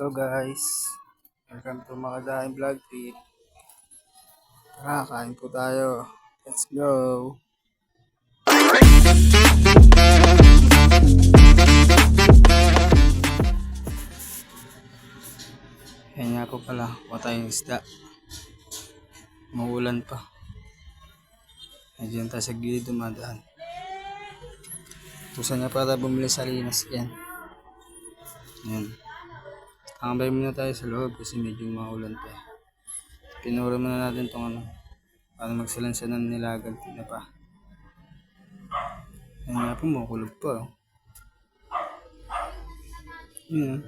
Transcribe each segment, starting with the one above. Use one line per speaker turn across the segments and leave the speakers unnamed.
Hello guys, welcome to Makadaing Vlog Feed. Tara, kain po tayo. Let's go! Yan nga po pala, kuha tayong isda. Maulan pa. Medyo tayo sa gilid dumadaan. Tusan nga para bumili sa linas yan. Yan. Tambay muna tayo sa loob kasi medyo maulan pa. Pinura muna natin itong para magsalansan ng nilagang tinapa. Yan nga po, makulog pa. Yan.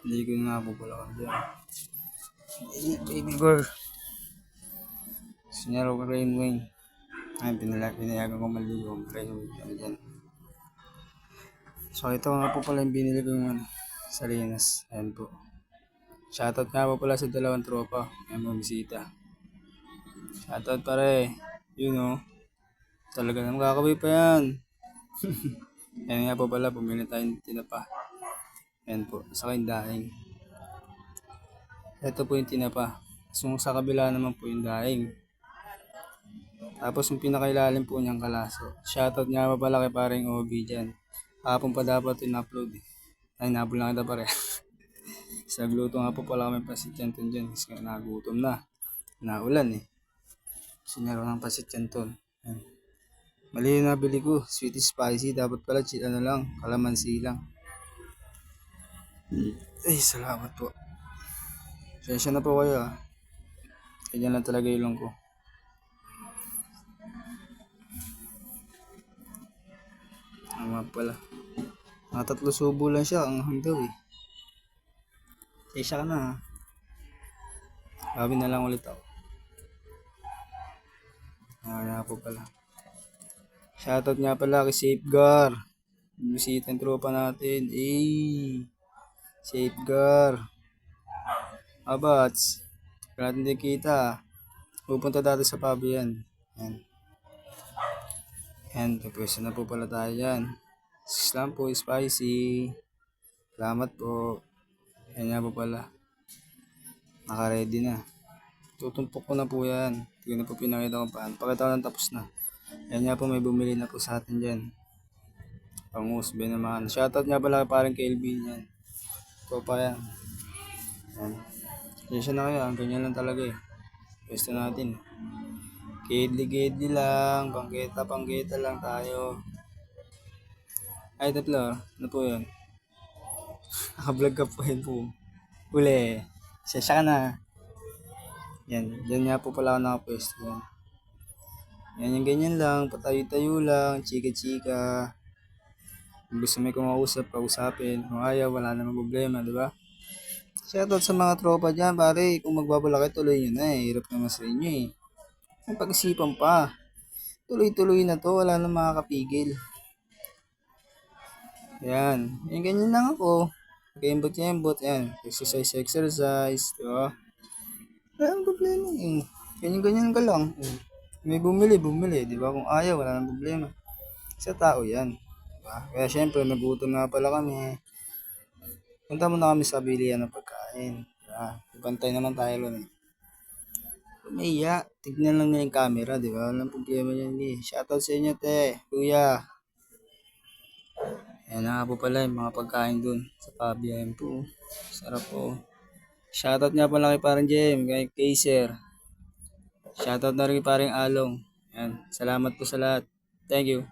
Hindi ko nga po pala ka dyan. Hey, baby girl. Sinyaro ka Rainwing. Ay, pinayagan ko maligo. Rainwing kami dyan. So, ito nga po pala yung binili ko yung salinas. Ayan po. Shoutout nga po pala sa dalawang tropa. Ayan mo, bisita. Shoutout pare. Yun o. Talaga naman kakabay pa yan. Ayan nga po pala, bumili tayong tinapa. Ayan po, saka yung daing. Ito po yung tinapa. So, sa kabila naman po yung daing. Tapos yung pinakailalim po niyang kalaso. Shoutout nga po pala kay paring Obi dyan. Hapon pa dapat in-upload eh. Ay, nabol lang kita pare. Sa gluto nga po pala kami pasit canton dyan. Kasi nagutom na. Naulan eh. Sinaro ng pasit canton. Mali yung nabili ko. Sweet spicy. Dapat pala lang. Kalamansi lang. Ay, salamat po. Sensya na po kayo ah. Ganyan lang talaga ilong ko. Tama pala. Mga 3 subo lang siya. Ang hanggaw eh. Sensya ka na ha. Gabi na lang ulit ako. Nga po pala. Shoutout nga pala kay Safeguard. Bisita yung tropa natin. Safeguard. Abats. Kaya natin din kita. Pupunta dati sa pub yan. Yan. Tapos na po pala tayo yan. Islam po, spicy. Salamat po. Yan nga po pala. Naka-ready na. Tutumpok ko na po yan. Hindi ko na po pinakita kung paano. Pakita ko lang tapos na. Yan nga po, may bumili na po sa atin dyan. Pang-usbe naman. Shoutout nga pala parang kay Elvin yan. Ito pa yan. Yan. Yan na kayo. Ganyan lang talaga eh. Pwesto natin. Kidli lang. Panggeta lang tayo. Ay, tatlo. Ano po yun? Naka-vlog ka po yun po. Uli. Sensya ka na. Yan. Yan nga po pala ako nakapwesto. Yan. Yan yung ganyan lang. Patayo-tayo lang. Chika-chika. Kung gusto may kumausap, kausapin. Kung ayaw, wala namang problema, di ba? Shoutout sa mga tropa dyan, pare. Kung magbabalaki, tuloy nyo na eh. Hirap naman sa inyo eh. Ang pag-isipan pa. Tuloy-tuloy na to. Wala nang makakapigil. Yan. Yan ganyan lang ako. Kembot-kembot. Yan. Exercise. Diba? Wala nang problema eh. Ganyan ka lang. May bumili. Diba? Kung ayaw, wala nang problema. Sa tao yan. Diba? Kaya syempre, nagutom na pala kami. Punta muna kami sa bilihan ng pagkain. Diba? Ibantay naman tayo lang eh. Umiya. Tignan lang nila yung camera. Diba? Walang problema yan eh. Shoutout sa inyo te. Kuya. Yan na nga po pala yung mga pagkain dun sa pabiyahin po. Sarap po. Shoutout nga pala kay parang Jem, kay Kaiser. Shoutout na rin kay parang Along. Yan. Salamat po sa lahat. Thank you.